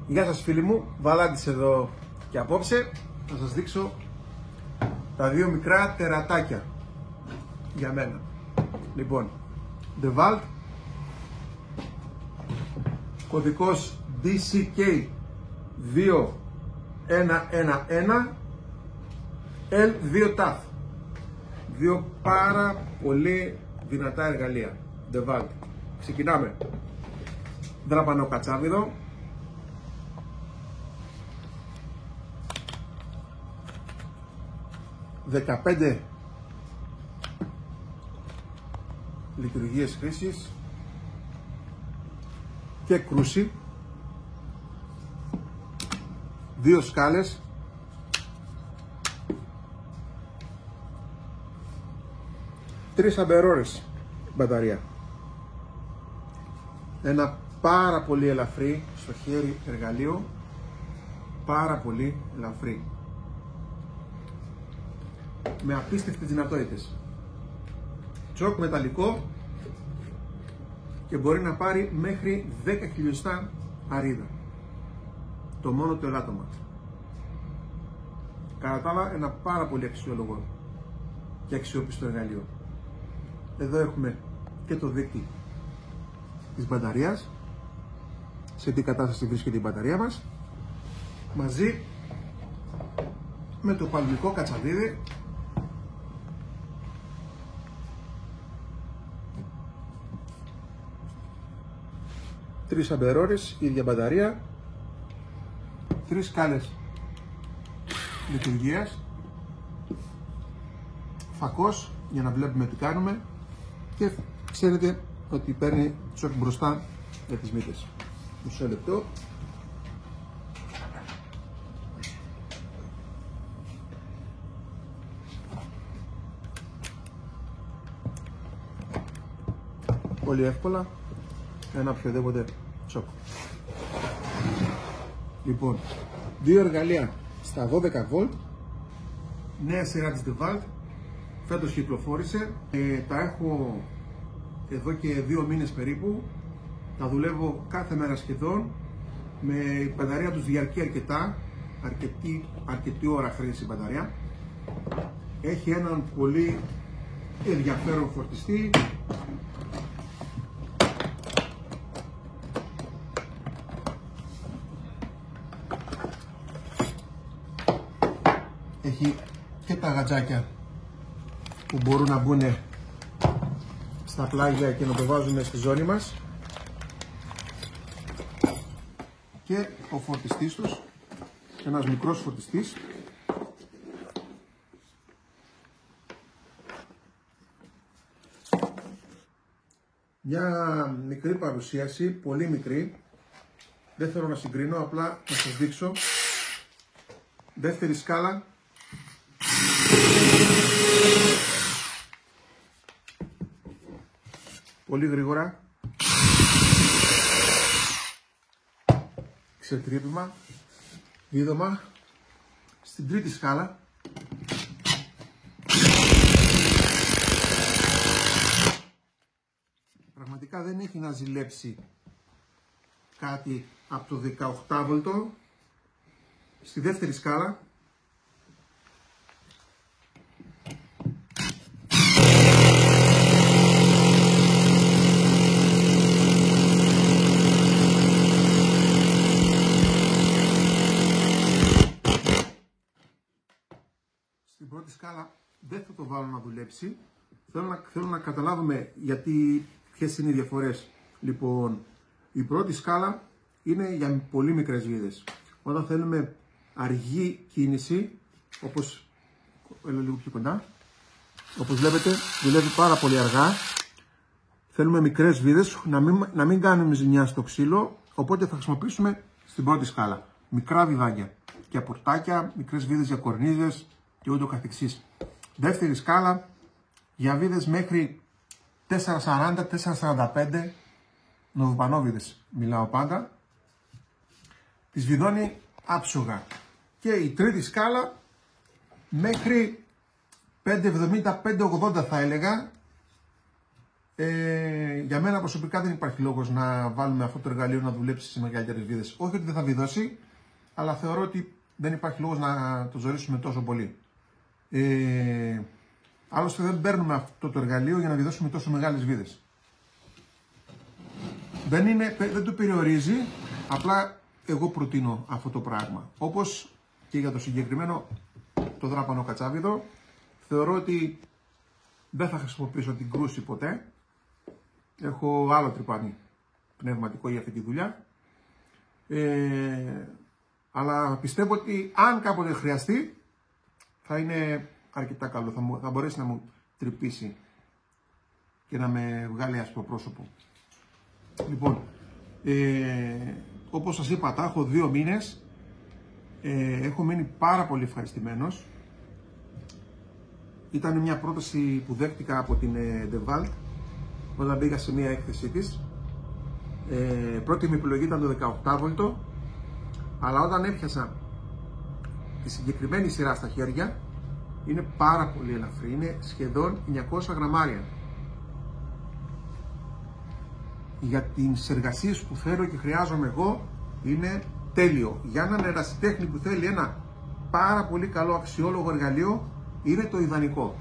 Γεια σας φίλοι μου, Βαλάντης εδώ και απόψε θα σας δείξω τα δύο μικρά τερατάκια για μένα. Λοιπόν, DeWalt, κωδικός DCK 2111 L2TAF. Δύο πάρα πολύ δυνατά εργαλεία DeWalt. Ξεκινάμε. Δράπανο κατσάβιδο, ...15 λειτουργίες χρήσης και κρούση, 2 σκάλες, 3 αμπερόρες μπαταρία, ένα πάρα πολύ ελαφρύ στο χέρι εργαλείο, πάρα πολύ ελαφρύ, με απίστευτες δυνατότητες. Τσοκ μεταλλικό και μπορεί να πάρει μέχρι 10 χιλιοστά αρίδα. Το μόνο το ελάττωμα. Κατά τα άλλα, ένα πάρα πολύ αξιόλογο και αξιόπιστο εργαλείο. Εδώ έχουμε και το δείκτη της μπαταρίας, σε τι κατάσταση βρίσκεται η μπαταρία μας, μαζί με το παλμικό κατσαβίδι, τρεις αμπερόρες, ίδια μπαταρία, 3 σκάλες λειτουργίας, φακός για να βλέπουμε τι κάνουμε και ξέρετε ότι παίρνει τσοκ μπροστά για τις μύτες. Μισό λεπτό. Πολύ εύκολα ένα οποιοδήποτε τσοκ. Λοιπόν, δύο εργαλεία στα 12V, νέα σειρά της DeWalt, φέτος κυκλοφόρησε, τα έχω εδώ και 2 μήνες περίπου, τα δουλεύω κάθε μέρα σχεδόν, με η μπαταρία τους διαρκεί αρκετή ώρα χρήση η μπαταρία, έχει έναν πολύ ενδιαφέρον φορτιστή, έχει και τα γατζάκια που μπορούν να μπουν στα πλάγια και να το βάζουμε στη ζώνη μας και ο φορτιστής τους, ένας μικρός φορτιστής, μια μικρή παρουσίαση, πολύ μικρή, δεν θέλω να συγκρίνω, απλά να σας δείξω. Δεύτερη σκάλα, πολύ γρήγορα, ξετρύπημα, είδωμα. Στην τρίτη σκάλα, πραγματικά δεν έχει να ζηλέψει κάτι από το 18V. Στη δεύτερη σκάλα, στην πρώτη σκάλα δεν θα το βάλω να δουλέψει. Θέλω να καταλάβουμε ποιες είναι οι διαφορές. Λοιπόν, η πρώτη σκάλα είναι για πολύ μικρές βίδες. Όταν θέλουμε αργή κίνηση, όπως λίγο πιο κοντά, όπως βλέπετε δουλεύει πάρα πολύ αργά. Θέλουμε μικρές βίδες, να μην κάνουμε ζημιά στο ξύλο, οπότε θα χρησιμοποιήσουμε στην πρώτη σκάλα μικρά βιδάκια και απορτάκια, μικρές βίδες για κορνίζες και ούτω καθεξής. Δεύτερη σκάλα για βίδες μέχρι 440-445 νοβουπανόβιδες μιλάω πάντα, τις βιδώνει άψογα. Και η τρίτη σκάλα μέχρι 570-580 θα έλεγα, Για μένα προσωπικά δεν υπάρχει λόγος να βάλουμε αυτό το εργαλείο να δουλέψει σε μεγαλύτερες βίδες. Όχι ότι δεν θα βιδώσει, αλλά θεωρώ ότι δεν υπάρχει λόγος να το ζορίσουμε τόσο πολύ. Άλλωστε δεν παίρνουμε αυτό το εργαλείο για να βιδώσουμε τόσο μεγάλες βίδες. Δεν το περιορίζει, απλά εγώ προτείνω αυτό το πράγμα. Όπως και για το συγκεκριμένο το δράπανο κατσάβιδο, θεωρώ ότι δεν θα χρησιμοποιήσω την κρούση ποτέ. Έχω άλλο τρυπάνι πνευματικό για αυτή τη δουλειά. Αλλά πιστεύω ότι αν κάποτε χρειαστεί, θα είναι αρκετά καλό. Θα μπορέσει να μου τρυπήσει και να με βγάλει άσπρο πρόσωπο. Λοιπόν, όπως σας είπα, τα έχω 2 μήνες. Έχω μείνει πάρα πολύ ευχαριστημένος. Ήταν μια πρόταση που δέχτηκα από την DeWalt όταν μπήκα σε μια έκθεσή της. Πρώτη μου επιλογή ήταν το 18V, αλλά όταν έπιασα τη συγκεκριμένη σειρά στα χέρια, είναι πάρα πολύ ελαφρύ, είναι σχεδόν 900 γραμμάρια. Για τις εργασίες που θέλω και χρειάζομαι εγώ, είναι τέλειο. Για έναν ερασιτέχνη που θέλει ένα πάρα πολύ καλό αξιόλογο εργαλείο, είναι το ιδανικό.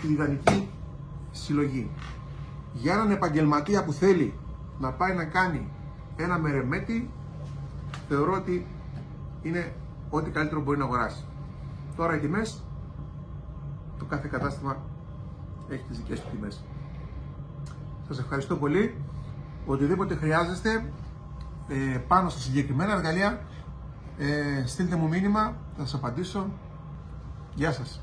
Η ιδανική συλλογή. Για έναν επαγγελματία που θέλει να πάει να κάνει ένα μερεμέτι, θεωρώ ότι είναι ό,τι καλύτερο μπορεί να αγοράσει. Τώρα οι τιμές, το κάθε κατάστημα έχει τις δικές του τιμές. Σας ευχαριστώ πολύ. Οτιδήποτε χρειάζεστε πάνω στα συγκεκριμένα εργαλεία, στείλτε μου μήνυμα, θα σας απαντήσω. Γεια σας.